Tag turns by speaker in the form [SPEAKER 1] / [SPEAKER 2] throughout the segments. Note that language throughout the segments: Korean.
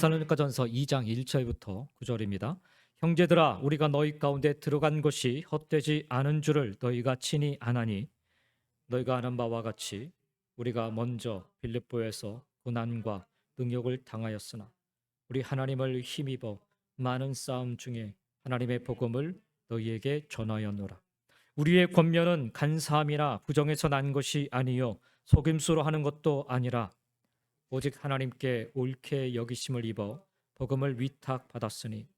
[SPEAKER 1] 데살로니가전서 2장 1절부터 9절입니다. 형제들아 우리가 너희 가운데 들어간 것이 헛되지 않은 줄을 너희가 친히 아나니 너희가 아는 바와 같이 우리가 먼저 빌립보에서 고난과 능욕을 당하였으나 우리 하나님을 힘입어 많은 싸움 중에 하나님의 복음을 너희에게 전하였노라. 우리의 권면은 간사함이나 부정에서 난 것이 아니요 속임수로 하는 것도 아니라 오직 하나님께 옳게 여기심을 입어 복음을 위탁받았으니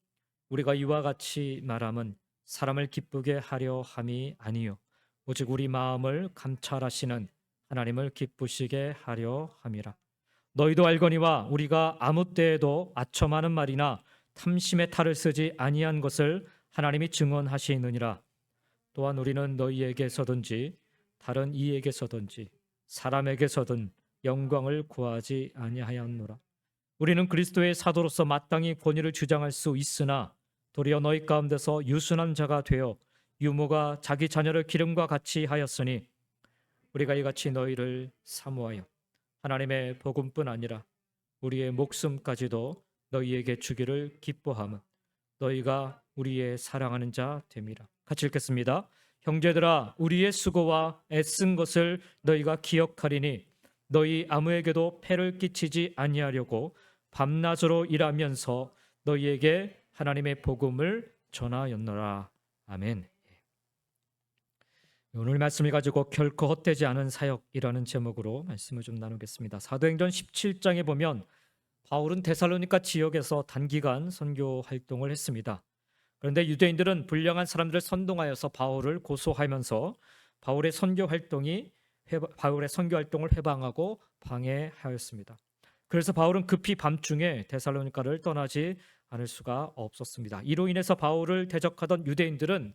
[SPEAKER 1] 우리가 이와 같이 말함은 사람을 기쁘게 하려 함이 아니요 오직 우리 마음을 감찰하시는 하나님을 기쁘시게 하려 함이라. 너희도 알거니와 우리가 아무 때에도 아첨하는 말이나 탐심의 탈을 쓰지 아니한 것을 하나님이 증언하시느니라. 또한 우리는 너희에게서든지 다른 이에게서든지 사람에게서든 영광을 구하지 아니하였노라. 우리는 그리스도의 사도로서 마땅히 권위를 주장할 수 있으나 도리어 너희 가운데서 유순한 자가 되어 유모가 자기 자녀를 기름과 같이 하였으니 우리가 이같이 너희를 사모하여 하나님의 복음뿐 아니라 우리의 목숨까지도 너희에게 주기를 기뻐함은 너희가 우리의 사랑하는 자 됨이라. 같이 읽겠습니다. 형제들아 우리의 수고와 애쓴 것을 너희가 기억하리니 너희 아무에게도 폐를 끼치지 아니하려고 밤낮으로 일하면서 너희에게 하나님의 복음을 전하였노라. 아멘. 오늘 말씀을 가지고 결코 헛되지 않은 사역이라는 제목으로 말씀을 좀 나누겠습니다. 사도행전 17장에 보면 바울은 데살로니가 지역에서 단기간 선교 활동을 했습니다. 그런데 유대인들은 불량한 사람들을 선동하여서 바울을 고소하면서 바울의 선교 활동을 회방하고 방해하였습니다. 그래서 바울은 급히 밤중에 데살로니가를 떠나지 않을 수가 없었습니다. 이로 인해서 바울을 대적하던 유대인들은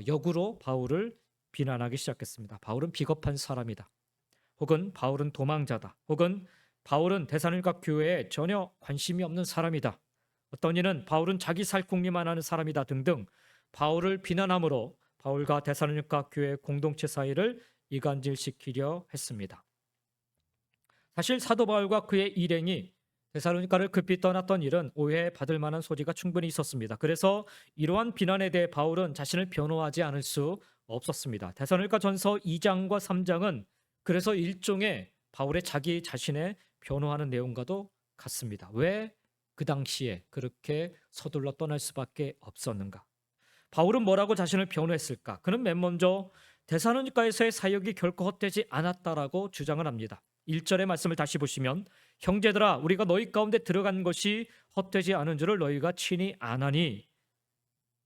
[SPEAKER 1] 역으로 바울을 비난하기 시작했습니다. 바울은 비겁한 사람이다. 혹은 바울은 도망자다. 혹은 바울은 데살로니가 교회에 전혀 관심이 없는 사람이다. 어떤 이는 바울은 자기 살궁리만 하는 사람이다 등등 바울을 비난함으로 바울과 데살로니가 교회 공동체 사이를 이간질시키려 했습니다. 사실 사도 바울과 그의 일행이 데살로니가를 급히 떠났던 일은 오해받을 만한 소지가 충분히 있었습니다. 그래서 이러한 비난에 대해 바울은 자신을 변호하지 않을 수 없었습니다. 데살로니가전서 2장과 3장은 그래서 일종의 바울의 자기 자신의 변호하는 내용과도 같습니다. 왜 그 당시에 그렇게 서둘러 떠날 수밖에 없었는가? 바울은 뭐라고 자신을 변호했을까? 그는 맨 먼저 데살로니가에서의 사역이 결코 헛되지 않았다라고 주장을 합니다. 1절의 말씀을 다시 보시면 형제들아 우리가 너희 가운데 들어간 것이 헛되지 않은 줄을 너희가 친히 아나니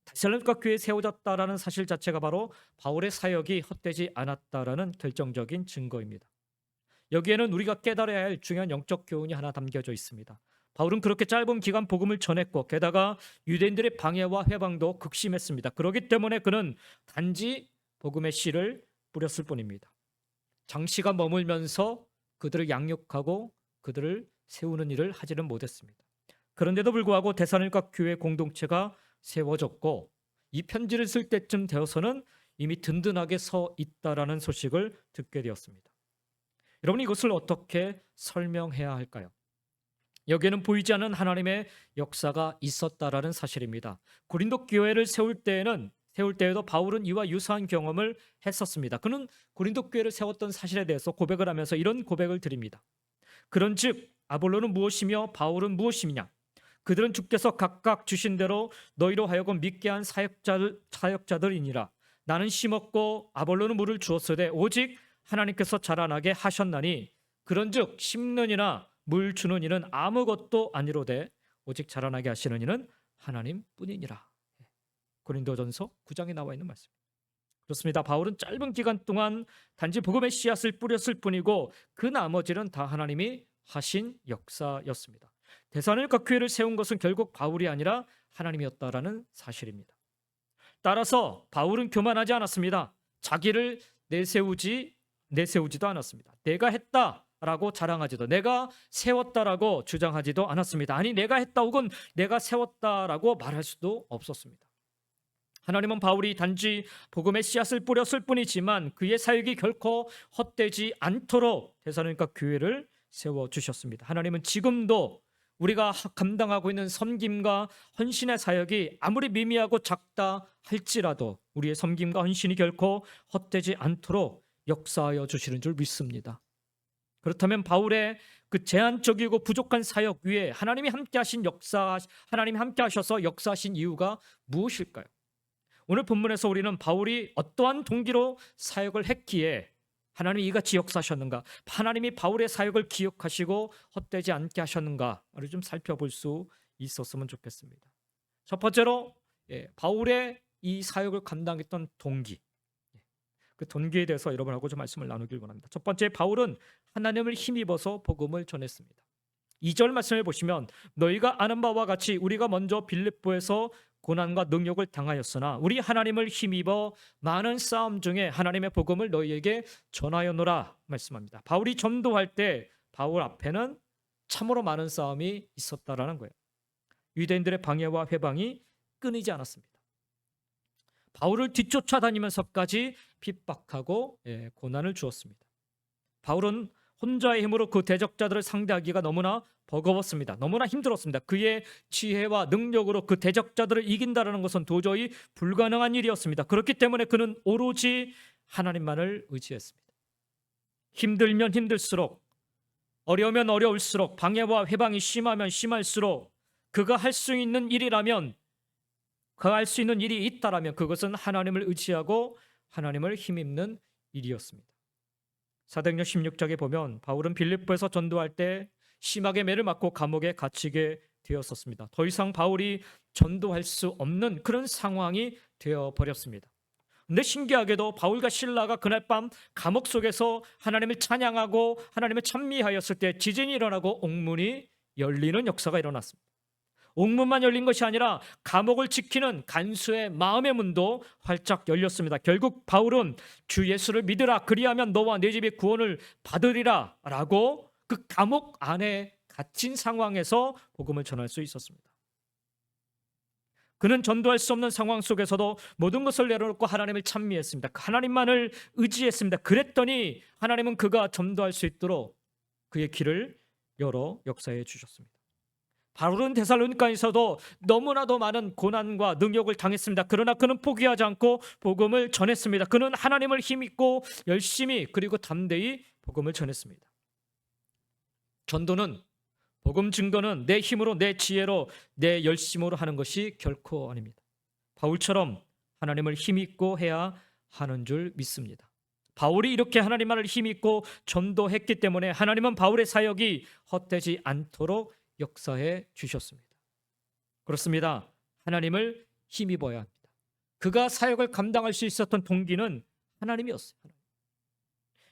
[SPEAKER 1] 데살로니가 교회에 세워졌다라는 사실 자체가 바로 바울의 사역이 헛되지 않았다라는 결정적인 증거입니다. 여기에는 우리가 깨달아야 할 중요한 영적 교훈이 하나 담겨져 있습니다. 바울은 그렇게 짧은 기간 복음을 전했고 게다가 유대인들의 방해와 회방도 극심했습니다. 그렇기 때문에 그는 단지 복음의 씨를 뿌렸을 뿐입니다. 장시간 머물면서 그들을 양육하고 그들을 세우는 일을 하지는 못했습니다. 그런데도 불구하고 데살로니가 교회 공동체가 세워졌고 이 편지를 쓸 때쯤 되어서는 이미 든든하게 서 있다라는 소식을 듣게 되었습니다. 여러분 이것을 어떻게 설명해야 할까요? 여기에는 보이지 않는 하나님의 역사가 있었다라는 사실입니다. 고린도 교회를 세울 때에도 바울은 이와 유사한 경험을 했었습니다. 그는 고린도 교회를 세웠던 사실에 대해서 고백을 하면서 이런 고백을 드립니다. 그런즉 아볼로는 무엇이며 바울은 무엇이냐? 그들은 주께서 각각 주신 대로 너희로 하여금 믿게 한 사역자들이니라. 나는 심었고 아볼로는 물을 주었으되 오직 하나님께서 자라나게 하셨나니 그런즉 심는 이나 물 주는 이는 아무것도 아니로되 오직 자라나게 하시는 이는 하나님뿐이니라. 고린도전서 9장에 나와 있는 말씀입니다. 그렇습니다. 바울은 짧은 기간 동안 단지 복음의 씨앗을 뿌렸을 뿐이고 그 나머지는 다 하나님이 하신 역사였습니다. 데살로니가 교회를 세운 것은 결국 바울이 아니라 하나님이었다라는 사실입니다. 따라서 바울은 교만하지 않았습니다. 자기를 내세우지도 않았습니다. 내가 했다라고 자랑하지도 내가 세웠다라고 주장하지도 않았습니다. 아니 내가 했다 혹은 내가 세웠다라고 말할 수도 없었습니다. 하나님은 바울이 단지 복음의 씨앗을 뿌렸을 뿐이지만 그의 사역이 결코 헛되지 않도록 데살로니가 교회를 세워주셨습니다. 하나님은 지금도 우리가 감당하고 있는 섬김과 헌신의 사역이 아무리 미미하고 작다 할지라도 우리의 섬김과 헌신이 결코 헛되지 않도록 역사하여 주시는 줄 믿습니다. 그렇다면 바울의 그 제한적이고 부족한 사역 위에 하나님이 함께하신 하나님이 함께하셔서 역사하신 이유가 무엇일까요? 오늘 본문에서 우리는 바울이 어떠한 동기로 사역을 했기에 하나님이 이같이 역사하셨는가, 하나님이 바울의 사역을 기억하시고 헛되지 않게 하셨는가를 좀 살펴볼 수 있었으면 좋겠습니다. 첫 번째로 바울의 이 사역을 감당했던 동기, 그 동기에 대해서 여러분하고 좀 말씀을 나누길 원합니다. 첫 번째, 바울은 하나님을 힘입어서 복음을 전했습니다. 2절 말씀을 보시면 너희가 아는 바와 같이 우리가 먼저 빌립보에서 고난과 능욕을 당하였으나 우리 하나님을 힘입어 많은 싸움 중에 하나님의 복음을 너희에게 전하였노라 말씀합니다. 바울이 전도할 때 바울 앞에는 참으로 많은 싸움이 있었다라는 거예요. 유대인들의 방해와 회방이 끊이지 않았습니다. 바울을 뒤쫓아다니면서까지 핍박하고 고난을 주었습니다. 바울은 혼자의 힘으로 그 대적자들을 상대하기가 너무나 버거웠습니다. 너무나 힘들었습니다. 그의 지혜와 능력으로 그 대적자들을 이긴다는 것은 도저히 불가능한 일이었습니다. 그렇기 때문에 그는 오로지 하나님만을 의지했습니다. 힘들면 힘들수록, 어려우면 어려울수록, 방해와 회방이 심하면 심할수록 그가 할 수 있는 일이라면, 그가 할 수 있는 일이 있다라면 그것은 하나님을 의지하고 하나님을 힘입는 일이었습니다. 사도행전 16장에 보면 바울은 빌립보에서 전도할 때 심하게 매를 맞고 감옥에 갇히게 되었었습니다. 더 이상 바울이 전도할 수 없는 그런 상황이 되어버렸습니다. 근데 신기하게도 바울과 실라가 그날 밤 감옥 속에서 하나님을 찬양하고 하나님을 찬미하였을 때 지진이 일어나고 옥문이 열리는 역사가 일어났습니다. 옥문만 열린 것이 아니라 감옥을 지키는 간수의 마음의 문도 활짝 열렸습니다. 결국 바울은 주 예수를 믿으라, 그리하면 너와 네 집이 구원을 받으리라 라고 그 감옥 안에 갇힌 상황에서 복음을 전할 수 있었습니다. 그는 전도할 수 없는 상황 속에서도 모든 것을 내려놓고 하나님을 찬미했습니다. 하나님만을 의지했습니다. 그랬더니 하나님은 그가 전도할 수 있도록 그의 길을 열어 역사해 주셨습니다. 바울은 데살로니가에서도 너무나도 많은 고난과 능욕을 당했습니다. 그러나 그는 포기하지 않고 복음을 전했습니다. 그는 하나님을 힘입고 열심히 그리고 담대히 복음을 전했습니다. 전도는, 복음 증거는 내 힘으로, 내 지혜로, 내 열심으로 하는 것이 결코 아닙니다. 바울처럼 하나님을 힘입고 해야 하는 줄 믿습니다. 바울이 이렇게 하나님만을 힘입고 전도했기 때문에 하나님은 바울의 사역이 헛되지 않도록 역사해 주셨습니다. 그렇습니다. 하나님을 힘입어야 합니다. 그가 사역을 감당할 수 있었던 동기는 하나님이었어요.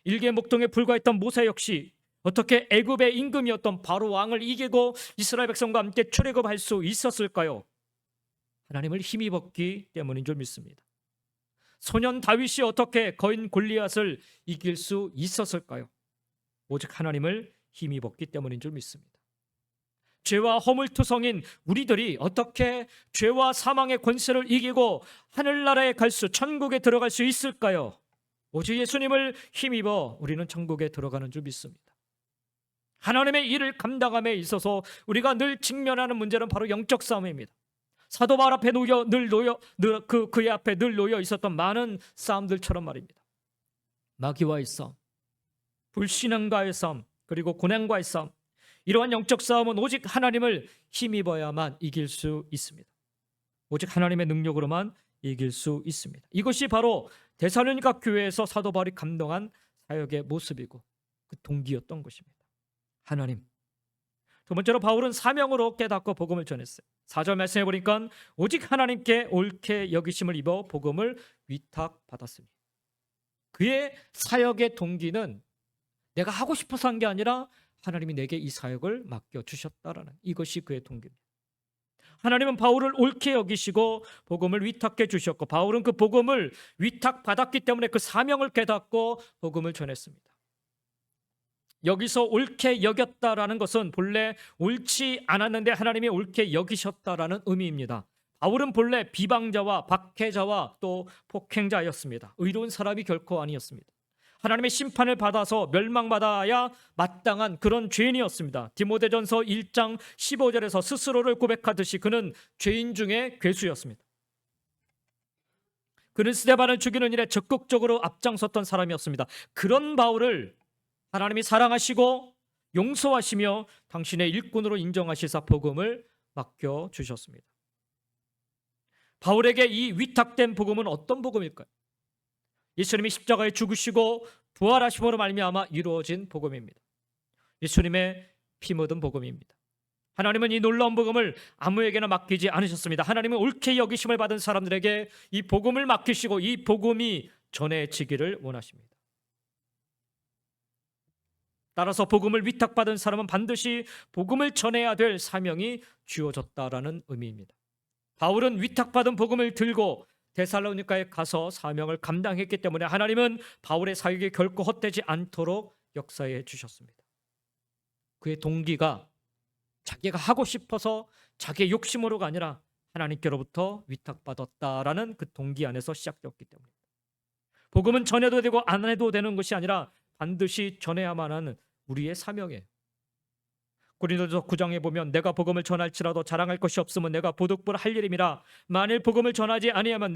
[SPEAKER 1] 일개 목동에 불과했던 모세 역시 어떻게 애굽의 임금이었던 바로 왕을 이기고 이스라엘 백성과 함께 출애굽할 수 있었을까요? 하나님을 힘입었기 때문인 줄 믿습니다. 소년 다윗이 어떻게 거인 골리앗을 이길 수 있었을까요? 오직 하나님을 힘입었기 때문인 줄 믿습니다. 죄와 허물투성인 우리들이 어떻게 죄와 사망의 권세를 이기고 하늘나라에 갈 수, 천국에 들어갈 수 있을까요? 오직 예수님을 힘입어 우리는 천국에 들어가는 줄 믿습니다. 하나님의 일을 감당함에 있어서 우리가 늘 직면하는 문제는 바로 영적 싸움입니다. 사도 바울 앞에 그의 앞에 늘 놓여 있었던 많은 싸움들처럼 말입니다. 마귀와의 싸움, 불신앙과의 싸움, 그리고 고난과의 싸움, 이러한 영적 싸움은 오직 하나님을 힘입어야만 이길 수 있습니다. 오직 하나님의 능력으로만 이길 수 있습니다. 이것이 바로 데살로니가 교회에서 사도 바울이 감당한 사역의 모습이고 그 동기였던 것입니다. 하나님. 두 번째로 바울은 사명으로 깨닫고 복음을 전했어요. 4절 말씀해 보니까 오직 하나님께 옳게 여기심을 입어 복음을 위탁받았으니, 그의 사역의 동기는 내가 하고 싶어서 한 게 아니라 하나님이 내게 이 사역을 맡겨주셨다라는, 이것이 그의 동기입니다. 하나님은 바울을 옳게 여기시고 복음을 위탁해 주셨고, 바울은 그 복음을 위탁받았기 때문에 그 사명을 깨닫고 복음을 전했습니다. 여기서 옳게 여겼다라는 것은 본래 옳지 않았는데 하나님이 옳게 여기셨다라는 의미입니다. 바울은 본래 비방자와 박해자와 또 폭행자였습니다. 의로운 사람이 결코 아니었습니다. 하나님의 심판을 받아서 멸망받아야 마땅한 그런 죄인이었습니다. 디모데전서 1장 15절에서 스스로를 고백하듯이 그는 죄인 중에 괴수였습니다. 그는 스데반을 죽이는 일에 적극적으로 앞장섰던 사람이었습니다. 그런 바울을 하나님이 사랑하시고 용서하시며 당신의 일꾼으로 인정하시사 복음을 맡겨주셨습니다. 바울에게 이 위탁된 복음은 어떤 복음일까요? 예수님이 십자가에 죽으시고 부활하심으로 말미암아 이루어진 복음입니다. 예수님의 피 묻은 복음입니다. 하나님은 이 놀라운 복음을 아무에게나 맡기지 않으셨습니다. 하나님은 옳게 여기심을 받은 사람들에게 이 복음을 맡기시고 이 복음이 전해지기를 원하십니다. 따라서 복음을 위탁받은 사람은 반드시 복음을 전해야 될 사명이 주어졌다라는 의미입니다. 바울은 위탁받은 복음을 들고 데살로니가에 가서 사명을 감당했기 때문에 하나님은 바울의 사역이 결코 헛되지 않도록 역사해 주셨습니다. 그의 동기가 자기가 하고 싶어서 자기의 욕심으로가 아니라 하나님께로부터 위탁받았다라는 그 동기 안에서 시작되었기 때문입니다. 복음은 전해도 되고 안 해도 되는 것이 아니라 반드시 전해야만 하는 우리의 사명이에요. 고린도서 9장에 보면 내가 복음을 전할지라도 자랑할 것이 없으면 내가 보득불 할 일임이라. 만일 복음을 전하지 아니하면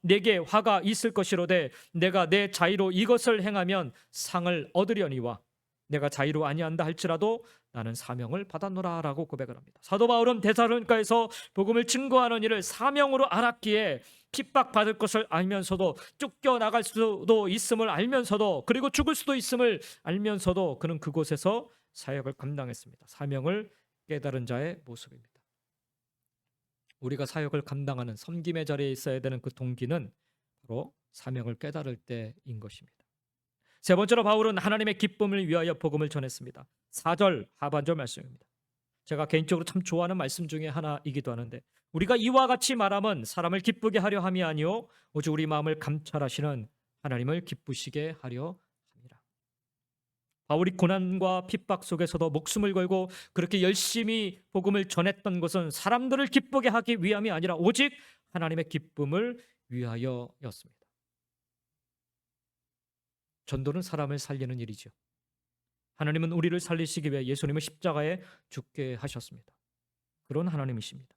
[SPEAKER 1] 내게 화가 있을 것이로되 내가 내 자의로 이것을 행하면 상을 얻으려니와 내가 자의로 아니한다 할지라도 나는 사명을 받았노라라고 고백을 합니다. 사도 바울은 데살로니가에서 복음을 증거하는 일을 사명으로 알았기에 핍박받을 것을 알면서도 쫓겨나갈 수도 있음을 알면서도 그리고 죽을 수도 있음을 알면서도 그는 그곳에서 사역을 감당했습니다. 사명을 깨달은 자의 모습입니다. 우리가 사역을 감당하는 섬김의 자리에 있어야 되는 그 동기는 바로 사명을 깨달을 때인 것입니다. 세 번째로 바울은 하나님의 기쁨을 위하여 복음을 전했습니다. 4절 하반절 말씀입니다. 제가 개인적으로 참 좋아하는 말씀 중에 하나이기도 하는데 우리가 이와 같이 말함은 사람을 기쁘게 하려 함이 아니요 오직 우리 마음을 감찰하시는 하나님을 기쁘시게 하려 함이라. 바울이 고난과 핍박 속에서도 목숨을 걸고 그렇게 열심히 복음을 전했던 것은 사람들을 기쁘게 하기 위함이 아니라 오직 하나님의 기쁨을 위하여였습니다. 전도는 사람을 살리는 일이죠. 하나님은 우리를 살리시기 위해 예수님을 십자가에 죽게 하셨습니다. 그런 하나님이십니다.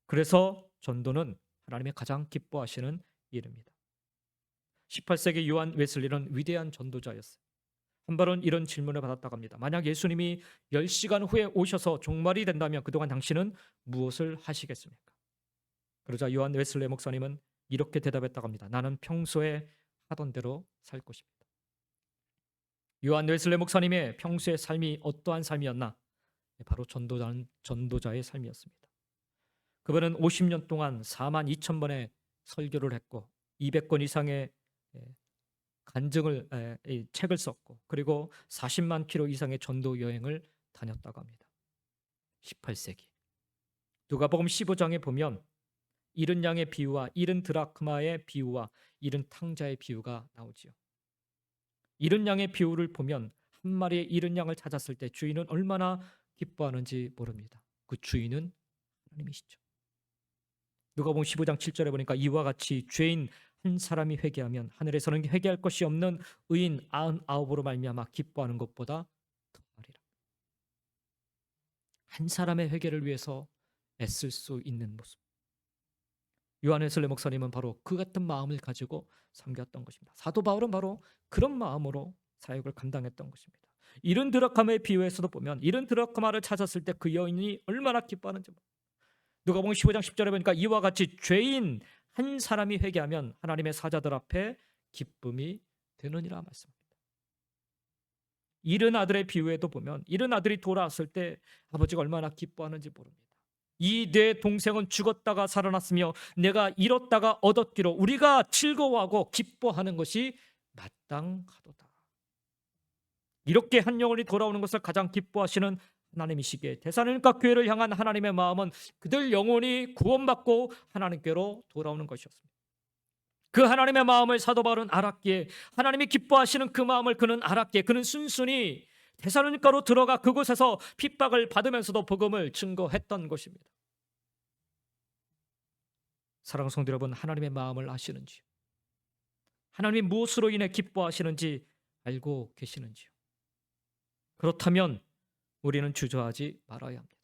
[SPEAKER 1] 그래서 전도는 하나님의 가장 기뻐하시는 일입니다. 18세기 요한 웨슬리는 위대한 전도자였어요. 한 번은 이런 질문을 받았다고 합니다. 만약 예수님이 10시간 후에 오셔서 종말이 된다면 그동안 당신은 무엇을 하시겠습니까? 그러자 요한 웨슬리 목사님은 이렇게 대답했다고 합니다. 나는 평소에 하던 대로 살 것입니다. 요한 웨슬리 목사님의 평소의 삶이 어떠한 삶이었나? 바로 전도자의 삶이었습니다. 그분은 50년 동안 4만 2천 번의 설교를 했고 200권 이상의 간증을 책을 썼고 그리고 40만 킬로 이상의 전도 여행을 다녔다고 합니다. 18세기 누가복음 15장에 보면 잃은 양의 비유와 잃은 드라크마의 비유와 잃은 탕자의 비유가 나오지요. 잃은 양의 비유를 보면 한 마리의 잃은 양을 찾았을 때 주인은 얼마나 기뻐하는지 모릅니다. 그 주인은 하나님이시죠. 누가복음 15장 7절에 보니까 이와 같이 죄인 한 사람이 회개하면 하늘에서는 회개할 것이 없는 의인 99으로 말미암아 기뻐하는 것보다 더하리라. 한 사람의 회개를 위해서 애쓸 수 있는 모습. 요한 웨슬리 목사님은 바로 그 같은 마음을 가지고 섬겼던 것입니다. 사도 바울은 바로 그런 마음으로 사역을 감당했던 것입니다. 이른 드라크마의 비유에서도 보면 이른 드라크마를 찾았을 때 그 여인이 얼마나 기뻐하는지 누가복음 15장 10절에 보니까 이와 같이 죄인 한 사람이 회개하면 하나님의 사자들 앞에 기쁨이 되느니라 말씀합니다. 잃은 아들의 비유에도 보면 잃은 아들이 돌아왔을 때 아버지가 얼마나 기뻐하는지 모릅니다. 이 내 동생은 죽었다가 살아났으며 내가 잃었다가 얻었기로 우리가 즐거워하고 기뻐하는 것이 마땅하도다. 이렇게 한 영혼이 돌아오는 것을 가장 기뻐하시는 하나님이시기에 데살로니가 교회를 향한 하나님의 마음은 그들 영혼이 구원받고 하나님께로 돌아오는 것이었습니다. 그 하나님의 마음을 사도 바울은 알았기에 하나님이 기뻐하시는 그 마음을 그는 알았기에 그는 순순히 데살로니가로 들어가 그곳에서 핍박을 받으면서도 복음을 증거했던 것입니다. 사랑하는 성도 여러분, 하나님의 마음을 아시는지, 하나님이 무엇으로 인해 기뻐하시는지 알고 계시는지요? 그렇다면 우리는 주저하지 말아야 합니다.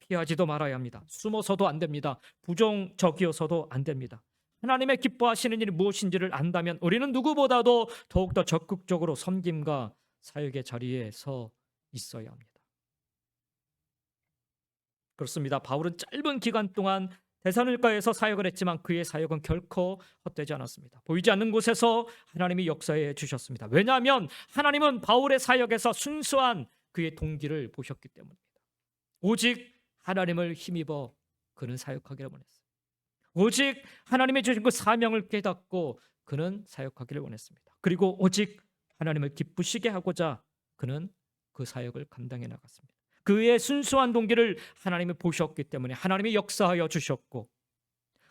[SPEAKER 1] 피하지도 말아야 합니다. 숨어서도 안 됩니다. 부정적이어서도 안 됩니다. 하나님의 기뻐하시는 일이 무엇인지를 안다면 우리는 누구보다도 더욱더 적극적으로 섬김과 사역의 자리에 서 있어야 합니다. 그렇습니다. 바울은 짧은 기간 동안 데살로니가에서 사역을 했지만 그의 사역은 결코 헛되지 않았습니다. 보이지 않는 곳에서 하나님이 역사해 주셨습니다. 왜냐하면 하나님은 바울의 사역에서 순수한 그의 동기를 보셨기 때문입니다. 오직 하나님을 힘입어 그는 사역하기를 원했어요. 오직 하나님이 주신 그 사명을 깨닫고 그는 사역하기를 원했습니다. 그리고 오직 하나님을 기쁘시게 하고자 그는 그 사역을 감당해 나갔습니다. 그의 순수한 동기를 하나님이 보셨기 때문에 하나님이 역사하여 주셨고,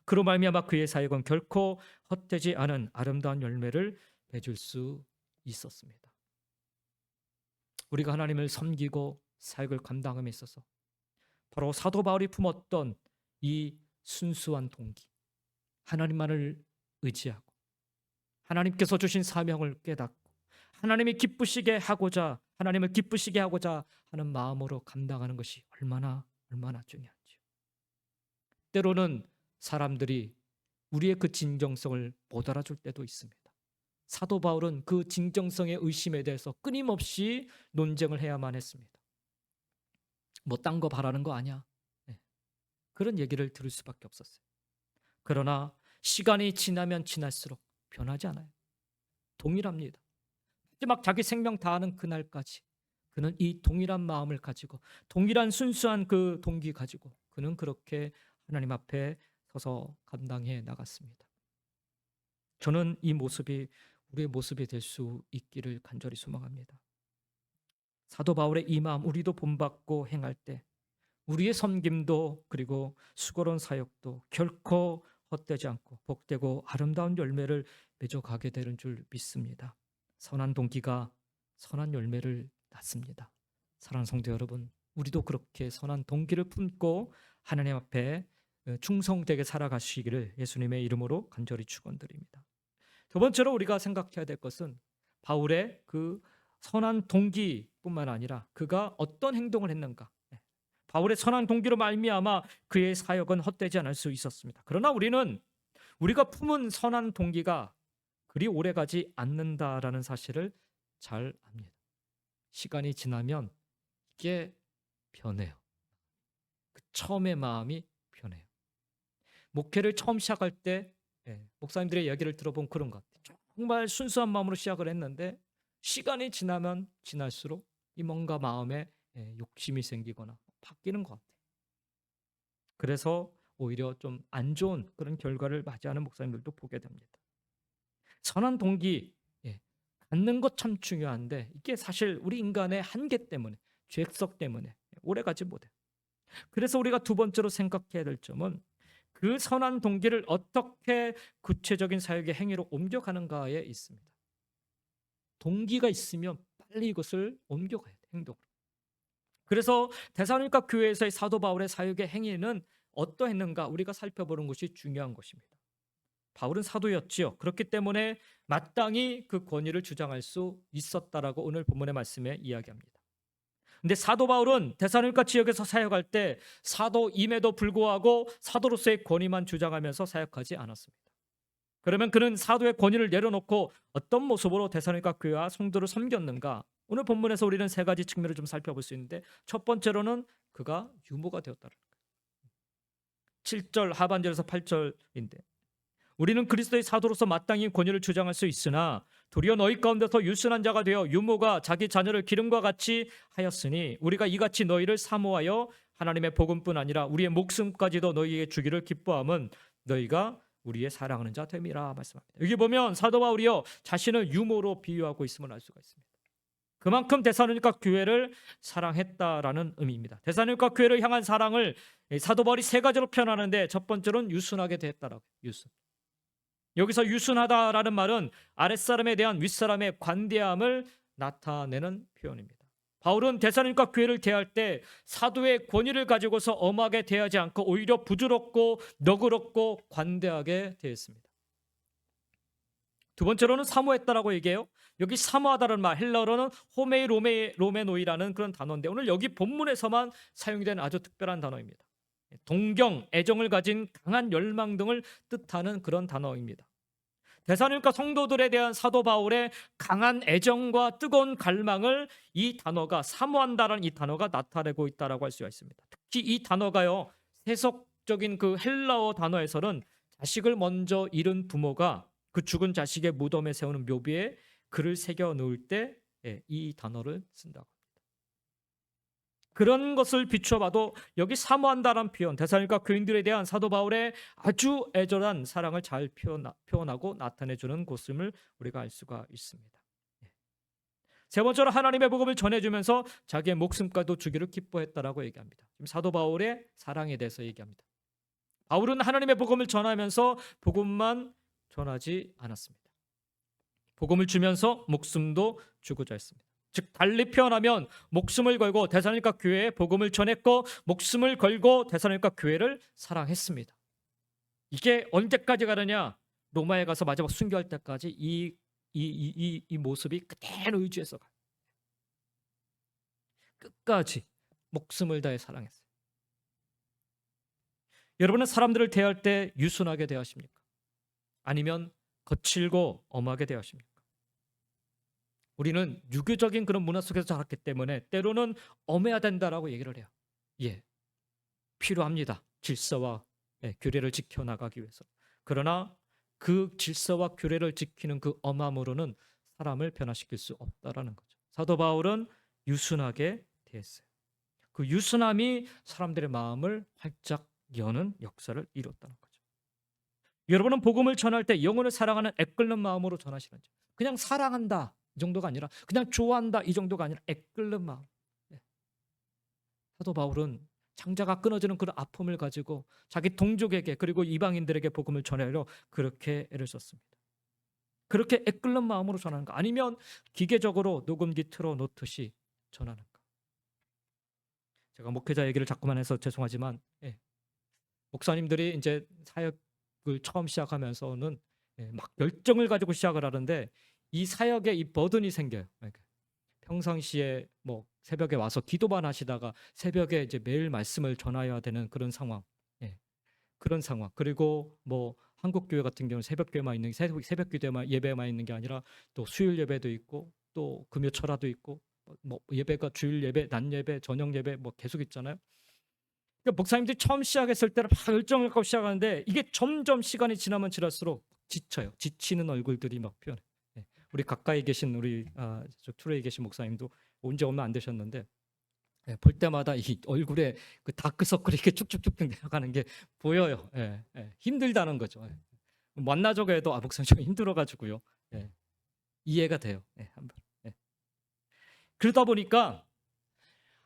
[SPEAKER 1] 그로 말미암아 그의 사역은 결코 헛되지 않은 아름다운 열매를 맺을 수 있었습니다. 우리가 하나님을 섬기고 사역을 감당함에 있어서 바로 사도 바울이 품었던 이 순수한 동기, 하나님만을 의지하고 하나님께서 주신 사명을 깨닫고 하나님이 기쁘시게 하고자, 하나님을 기쁘시게 하고자 하는 마음으로 감당하는 것이 얼마나 중요한지요. 때로는 사람들이 우리의 그 진정성을 못 알아줄 때도 있습니다. 사도 바울은 그 진정성의 의심에 대해서 끊임없이 논쟁을 해야만 했습니다. 뭐 딴 거 바라는 거 아니야? 네. 그런 얘기를 들을 수밖에 없었어요. 그러나 시간이 지나면 지날수록 변하지 않아요. 동일합니다. 마지막 자기 생명 다하는 그날까지 그는 이 동일한 마음을 가지고 동일한 순수한 그 동기 가지고 그는 그렇게 하나님 앞에 서서 감당해 나갔습니다. 저는 이 모습이 우리의 모습이 될 수 있기를 간절히 소망합니다. 사도 바울의 이 마음 우리도 본받고 행할 때 우리의 섬김도 그리고 수고로운 사역도 결코 헛되지 않고 복되고 아름다운 열매를 맺어가게 되는 줄 믿습니다. 선한 동기가 선한 열매를 낳습니다. 사랑하는 성도 여러분, 우리도 그렇게 선한 동기를 품고 하나님 앞에 충성되게 살아가시기를 예수님의 이름으로 간절히 축원드립니다. 두 번째로 우리가 생각해야 될 것은 바울의 그 선한 동기뿐만 아니라 그가 어떤 행동을 했는가. 바울의 선한 동기로 말미암아 그의 사역은 헛되지 않을 수 있었습니다. 그러나 우리는 우리가 품은 선한 동기가 그리 오래가지 않는다라는 사실을 잘 압니다. 시간이 지나면 이게 변해요. 그 처음의 마음이 변해요. 목회를 처음 시작할 때 목사님들의 이야기를 들어보면 그런 것 같아요. 정말 순수한 마음으로 시작을 했는데 시간이 지나면 지날수록 이 뭔가 마음에 욕심이 생기거나 바뀌는 것 같아요. 그래서 오히려 좀 안 좋은 그런 결과를 맞이하는 목사님들도 보게 됩니다. 선한 동기 갖는 것 참 중요한데 이게 사실 우리 인간의 한계 때문에, 죄성 때문에 오래가지 못해요. 그래서 우리가 두 번째로 생각해야 될 점은 그 선한 동기를 어떻게 구체적인 사역의 행위로 옮겨가는가에 있습니다. 동기가 있으면 빨리 이것을 옮겨가야 돼, 행동으로. 그래서 데살로니가 교회에서의 사도 바울의 사역의 행위는 어떠했는가 우리가 살펴보는 것이 중요한 것입니다. 바울은 사도였지요. 그렇기 때문에 마땅히 그 권위를 주장할 수 있었다라고 오늘 본문의 말씀에 이야기합니다. 근데 사도 바울은 데살로니가 지역에서 사역할 때 사도임에도 불구하고 사도로서의 권위만 주장하면서 사역하지 않았습니다. 그러면 그는 사도의 권위를 내려놓고 어떤 모습으로 데살로니가 교회와 성도를 섬겼는가? 오늘 본문에서 우리는 세 가지 측면을 좀 살펴볼 수 있는데 첫 번째로는 그가 유모가 되었다는 거예요. 7절 하반절에서 8절인데 우리는 그리스도의 사도로서 마땅히 권위를 주장할 수 있으나 도리어 너희 가운데서 유순한 자가 되어 유모가 자기 자녀를 기름과 같이 하였으니 우리가 이같이 너희를 사모하여 하나님의 복음뿐 아니라 우리의 목숨까지도 너희에게 주기를 기뻐함은 너희가 우리의 사랑하는 자 됨이라 말씀합니다. 여기 보면 사도 바울이요 자신을 유모로 비유하고 있음을 알 수가 있습니다. 그만큼 데살로니가 교회를 사랑했다라는 의미입니다. 데살로니가 교회를 향한 사랑을 사도 바울이 세 가지로 표현하는데 첫 번째로는 유순하게 됐다라고. 유순. 여기서 유순하다라는 말은 아랫사람에 대한 윗사람의 관대함을 나타내는 표현입니다. 바울은 데살로니가 교회를 대할 때 사도의 권위를 가지고서 엄하게 대하지 않고 오히려 부드럽고 너그럽고 관대하게 대했습니다. 두 번째로는 사모했다라고 얘기해요. 여기 사모하다는 말 헬라어로는 호메로메노이라는 그런 단어인데 오늘 여기 본문에서만 사용이 된 아주 특별한 단어입니다. 동경, 애정을 가진 강한 열망 등을 뜻하는 그런 단어입니다. 데살로니가 성도들에 대한 사도 바울의 강한 애정과 뜨거운 갈망을 이 단어가 사모한다라는 이 단어가 나타내고 있다라고 할 수가 있습니다. 특히 이 단어가요. 세속적인 그 헬라어 단어에서는 자식을 먼저 잃은 부모가 그 죽은 자식의 무덤에 세우는 묘비에 글을 새겨 놓을 때 이 단어를 쓴다고. 그런 것을 비춰봐도 여기 사모한다라는 표현, 데살로니가 교인들에 대한 사도 바울의 아주 애절한 사랑을 잘 표현하고 나타내주는 곳임을 우리가 알 수가 있습니다. 세 번째로 하나님의 복음을 전해주면서 자기의 목숨까지도 주기를 기뻐했다라고 얘기합니다. 지금 사도 바울의 사랑에 대해서 얘기합니다. 바울은 하나님의 복음을 전하면서 복음만 전하지 않았습니다. 복음을 주면서 목숨도 주고자 했습니다. 즉 달리 표현하면 목숨을 걸고 데살로니가 교회에 복음을 전했고 목숨을 걸고 데살로니가 교회를 사랑했습니다. 이게 언제까지 가느냐? 로마에 가서 마지막 순교할 때까지 이 모습이 그대로 유지해서 가요. 끝까지 목숨을 다해 사랑했어요. 여러분은 사람들을 대할 때 유순하게 대하십니까? 아니면 거칠고 엄하게 대하십니까? 우리는 유교적인 그런 문화 속에서 자랐기 때문에 때로는 엄해야 된다라고 얘기를 해요. 예, 필요합니다. 질서와 규례를 지켜나가기 위해서. 그러나 그 질서와 규례를 지키는 그 엄함으로는 사람을 변화시킬 수 없다라는 거죠. 사도 바울은 유순하게 대했어요. 그 유순함이 사람들의 마음을 활짝 여는 역사를 이뤘다는 거죠. 여러분은 복음을 전할 때 영혼을 사랑하는 애끓는 마음으로 전하시는지, 그냥 사랑한다 이 정도가 아니라 그냥 좋아한다 이 정도가 아니라 애끓는 마음. 사도 바울은 창자가 끊어지는 그런 아픔을 가지고 자기 동족에게 그리고 이방인들에게 복음을 전하려 그렇게 애를 썼습니다. 그렇게 애끓는 마음으로 전하는가? 아니면 기계적으로 녹음기 틀어 놓듯이 전하는가? 제가 목회자 얘기를 자꾸만 해서 죄송하지만 목사님들이 이제 사역을 처음 시작하면서는 막 열정을 가지고 시작을 하는데 이 사역에 이 버든이 생겨요. 평상시에 뭐 새벽에 와서 기도만 하시다가 새벽에 이제 매일 말씀을 전해야 되는 그런 상황, 그런 상황. 그리고 뭐 한국 교회 같은 경우는 새벽 교회만 있는 새벽 기도만 예배만 있는 게 아니라 또 수요일 예배도 있고 또 금요 철화도 있고 뭐 예배가 주일 예배, 낮 예배, 저녁 예배 뭐 계속 있잖아요. 그러니까 목사님들이 처음 시작했을 때는 막 열정을 갖고 시작하는데 이게 점점 시간이 지나면 지날수록 지쳐요. 지치는 얼굴들이 막 표현해. 우리 가까이 계신 우리 저 투레에 계신 목사님도 온 지 얼마 안 되셨는데 볼 때마다 이 얼굴에 그 다크서클이 이렇게 쭉쭉쭉 내려가는 게 보여요. 힘들다는 거죠. 만나자고 해도 목사님 좀 힘들어가지고요. 이해가 돼요. 한번. 그러다 보니까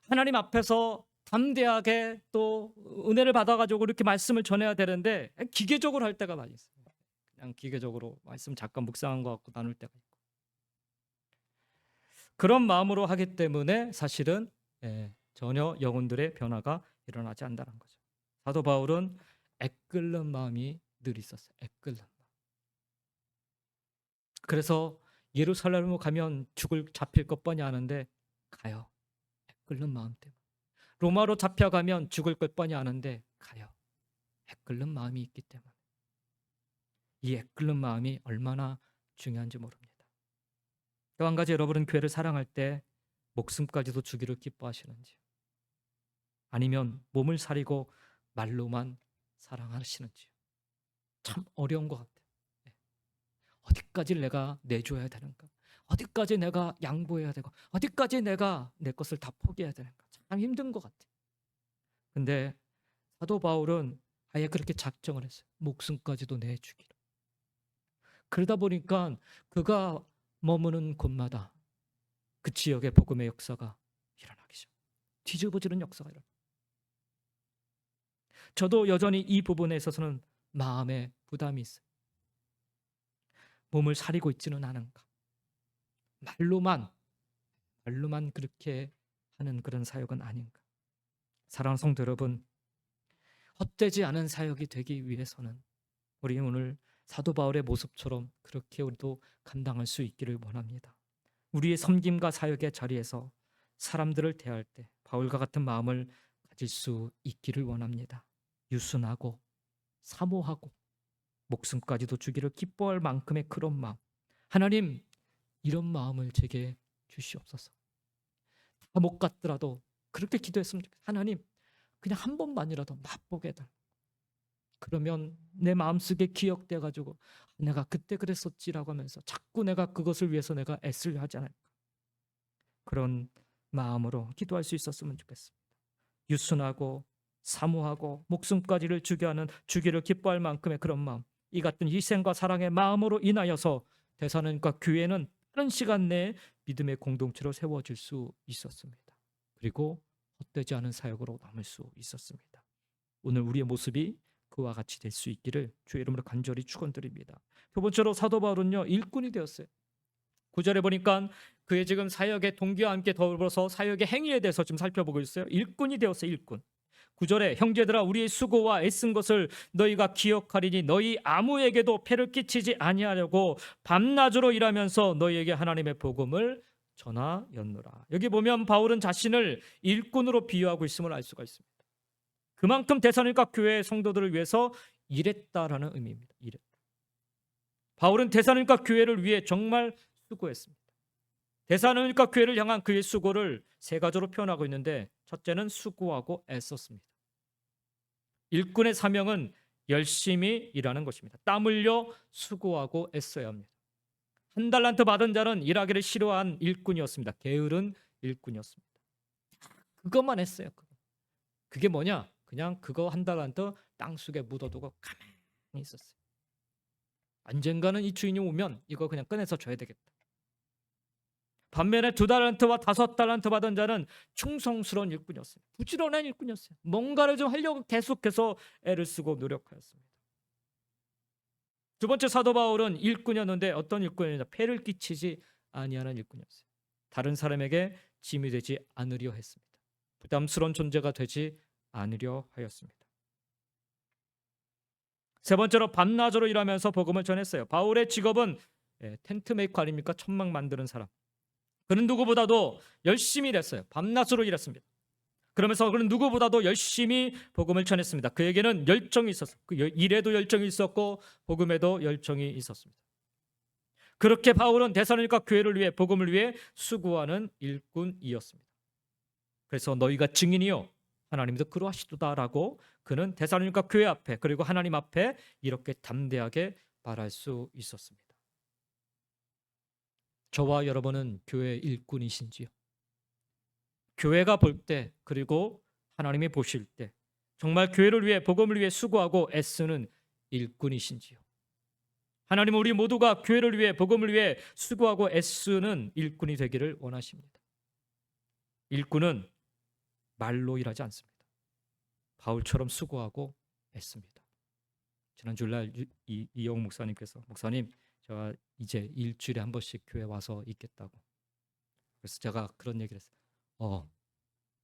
[SPEAKER 1] 하나님 앞에서 담대하게 또 은혜를 받아가지고 이렇게 말씀을 전해야 되는데 기계적으로 할 때가 많이 있어요. 그냥 기계적으로 말씀 잠깐 묵상한 것 같고 나눌 때가 있고 그런 마음으로 하기 때문에 사실은 전혀 영혼들의 변화가 일어나지 않는다는 거죠. 사도 바울은 애끓는 마음이 늘 있었어요. 애끓는 마음. 그래서 예루살렘으로 가면 잡힐 것 뻔히 아는데 가요. 애끓는 마음 때문에. 로마로 잡혀가면 죽을 것 뻔히 아는데 가요. 애끓는 마음이 있기 때문에. 이 애끓는 마음이 얼마나 중요한지 모릅니다. 또 한 가지, 여러분은 교회를 사랑할 때 목숨까지도 주기를 기뻐하시는지, 아니면 몸을 사리고 말로만 사랑하시는지. 참 어려운 것 같아요. 어디까지 내가 내줘야 되는가? 어디까지 내가 양보해야 되고 어디까지 내가 내 것을 다 포기해야 되는가? 참 힘든 것 같아요. 근데 사도 바울은 아예 그렇게 작정을 했어요. 목숨까지도 내주기로. 그러다 보니까 그가 머무는 곳마다 그 지역의 복음의 역사가 일어나기 시작. 뒤집어지는 역사가 일어나. 저도 여전히 이 부분에 있어서는 마음에 부담이 있어요. 몸을 사리고 있지는 않은가? 말로만 그렇게 하는 그런 사역은 아닌가? 사랑하는 성도 여러분, 헛되지 않은 사역이 되기 위해서는 우리 오늘 사도 바울의 모습처럼 그렇게 우리도 감당할 수 있기를 원합니다. 우리의 섬김과 사역의 자리에서 사람들을 대할 때 바울과 같은 마음을 가질 수 있기를 원합니다. 유순하고 사모하고 목숨까지도 주기를 기뻐할 만큼의 그런 마음. 하나님, 이런 마음을 제게 주시옵소서. 다 못 갔더라도 그렇게 기도했으면 좋겠어요. 하나님, 그냥 한 번만이라도 맛보게 해달라. 그러면 내 마음속에 기억돼 가지고 내가 그때 그랬었지라고 하면서 자꾸 내가 그것을 위해서 내가 애쓰려 하지 않을까. 그런 마음으로 기도할 수 있었으면 좋겠습니다. 유순하고 사모하고 목숨까지를 주기를 기뻐할 만큼의 그런 마음, 이 같은 희생과 사랑의 마음으로 인하여서 대사님과 교회는 빠른 시간 내에 믿음의 공동체로 세워질 수 있었습니다. 그리고 헛되지 않은 사역으로 남을 수 있었습니다. 오늘 우리의 모습이 그와 같이 될 수 있기를 주의 이름으로 간절히 축원드립니다. 두 번째로 사도 바울은요, 일꾼이 되었어요. 9절에 보니까 그의 지금 사역의 동기와 함께 더불어서 사역의 행위에 대해서 좀 살펴보고 있어요. 일꾼이 되었어요. 일꾼. 9절에 형제들아 우리의 수고와 애쓴 것을 너희가 기억하리니 너희 아무에게도 폐를 끼치지 아니하려고 밤낮으로 일하면서 너희에게 하나님의 복음을 전하였노라. 여기 보면 바울은 자신을 일꾼으로 비유하고 있음을 알 수가 있습니다. 그만큼 데살로니가 교회의 성도들을 위해서 일했다라는 의미입니다. 일했다. 바울은 데살로니가 교회를 위해 정말 수고했습니다. 데살로니가 교회를 향한 그의 수고를 세 가지로 표현하고 있는데, 첫째는 수고하고 애썼습니다. 일꾼의 사명은 열심히 일하는 것입니다. 땀 흘려 수고하고 애써야 합니다. 한 달란트 받은 자는 일하기를 싫어한 일꾼이었습니다. 게으른 일꾼이었습니다. 그것만 했어요. 그게 뭐냐? 그냥 그거 한 달란트 땅속에 묻어두고 가만히 있었어요. 언젠가는 이 주인이 오면 이거 그냥 꺼내서 줘야 되겠다. 반면에 2달란트와 5달란트 받은 자는 충성스러운 일꾼이었어요. 부지런한 일꾼이었어요. 뭔가를 좀 하려고 계속해서 애를 쓰고 노력하였습니다. 두 번째 사도 바울은 일꾼이었는데 어떤 일꾼이었냐? 폐를 끼치지 아니하는 일꾼이었어요. 다른 사람에게 짐이 되지 않으려 했습니다. 부담스러운 존재가 되지 않으려 하였습니다. 세 번째로 밤낮으로 일하면서 복음을 전했어요. 바울의 직업은 텐트 메이커 아닙니까? 천막 만드는 사람. 그는 누구보다도 열심히 일했어요. 밤낮으로 일했습니다. 그러면서 그는 누구보다도 열심히 복음을 전했습니다. 그에게는 열정이 있었어요. 그 일에도 열정이 있었고 복음에도 열정이 있었습니다. 그렇게 바울은 데살로니가 교회를 위해 복음을 위해 수고하는 일꾼이었습니다. 그래서 너희가 증인이요 하나님도 그러하시도다라고 그는 데살로니가 교회 앞에 그리고 하나님 앞에 이렇게 담대하게 말할 수 있었습니다. 저와 여러분은 교회 일꾼이신지요? 교회가 볼 때 그리고 하나님이 보실 때 정말 교회를 위해 복음을 위해 수고하고 애쓰는 일꾼이신지요? 하나님은 우리 모두가 교회를 위해 복음을 위해 수고하고 애쓰는 일꾼이 되기를 원하십니다. 일꾼은 말로 일하지 않습니다. 바울처럼 수고하고 애씁니다. 지난 주일날 이영 목사님께서 목사님 제가 이제 일주일에 한 번씩 교회 와서 있겠다고. 그래서 제가 그런 얘기를 했어요.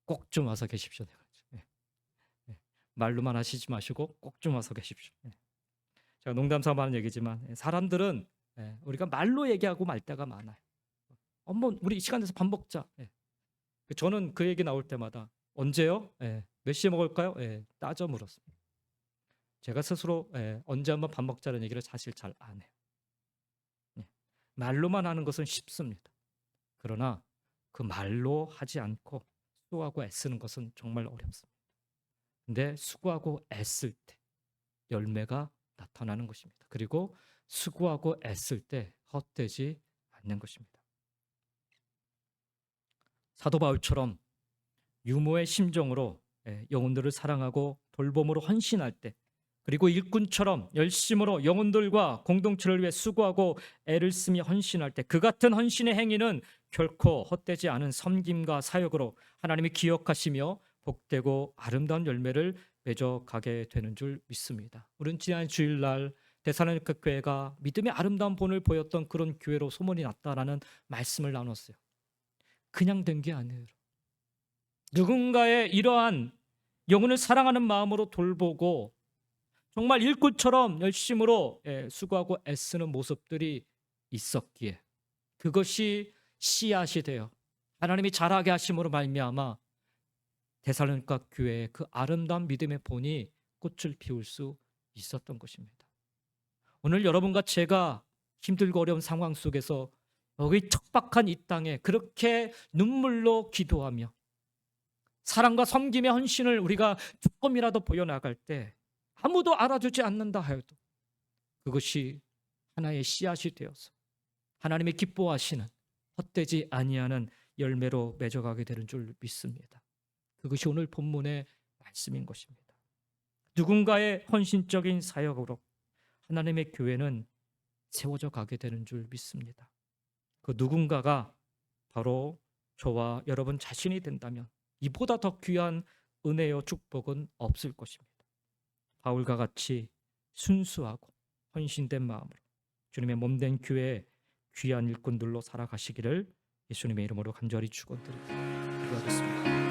[SPEAKER 1] 꼭 좀 와서 계십시오. 말로만 하시지 마시고 꼭 좀 와서 계십시오. 제가 농담삼아 하는 얘기지만 사람들은 우리가 말로 얘기하고 말 때가 많아요. 한번 우리 시간 돼서 밥 먹자. 저는 그 얘기 나올 때마다 언제요? 몇 시에 먹을까요? 따져 물었습니다. 제가 스스로 언제 한번 밥 먹자는 얘기를 사실 잘 안 해요. 말로만 하는 것은 쉽습니다. 그러나 그 말로 하지 않고 수고하고 애쓰는 것은 정말 어렵습니다. 근데 수고하고 애쓸 때 열매가 나타나는 것입니다. 그리고 수고하고 애쓸 때 헛되지 않는 것입니다. 사도 바울처럼 유모의 심정으로 영혼들을 사랑하고 돌봄으로 헌신할 때, 그리고 일꾼처럼 열심으로 영혼들과 공동체를 위해 수고하고 애를 쓰며 헌신할 때, 그 같은 헌신의 행위는 결코 헛되지 않은 섬김과 사역으로 하나님이 기억하시며 복되고 아름다운 열매를 맺어가게 되는 줄 믿습니다. 우리는 지난 주일날 데살로니가 교회가 믿음의 아름다운 본을 보였던 그런 교회로 소문이 났다라는 말씀을 나눴어요. 그냥 된 게 아니에요. 누군가의 이러한 영혼을 사랑하는 마음으로 돌보고 정말 일꾼처럼 열심으로 수고하고 애쓰는 모습들이 있었기에 그것이 씨앗이 되어 하나님이 자라게 하심으로 말미암아 데살로니가 교회의 그 아름다운 믿음의 본이 꽃을 피울 수 있었던 것입니다. 오늘 여러분과 제가 힘들고 어려운 상황 속에서 여기 척박한 이 땅에 그렇게 눈물로 기도하며 사랑과 섬김의 헌신을 우리가 조금이라도 보여나갈 때 아무도 알아주지 않는다 하여도 그것이 하나의 씨앗이 되어서 하나님의 기뻐하시는 헛되지 아니하는 열매로 맺어가게 되는 줄 믿습니다. 그것이 오늘 본문의 말씀인 것입니다. 누군가의 헌신적인 사역으로 하나님의 교회는 세워져 가게 되는 줄 믿습니다. 그 누군가가 바로 저와 여러분 자신이 된다면 이보다 더 귀한 은혜요 축복은 없을 것입니다. 바울과 같이 순수하고 헌신된 마음으로 주님의 몸된 교회의 귀한 일꾼들로 살아가시기를 예수님의 이름으로 간절히 축원드립니다. 기도하겠습니다.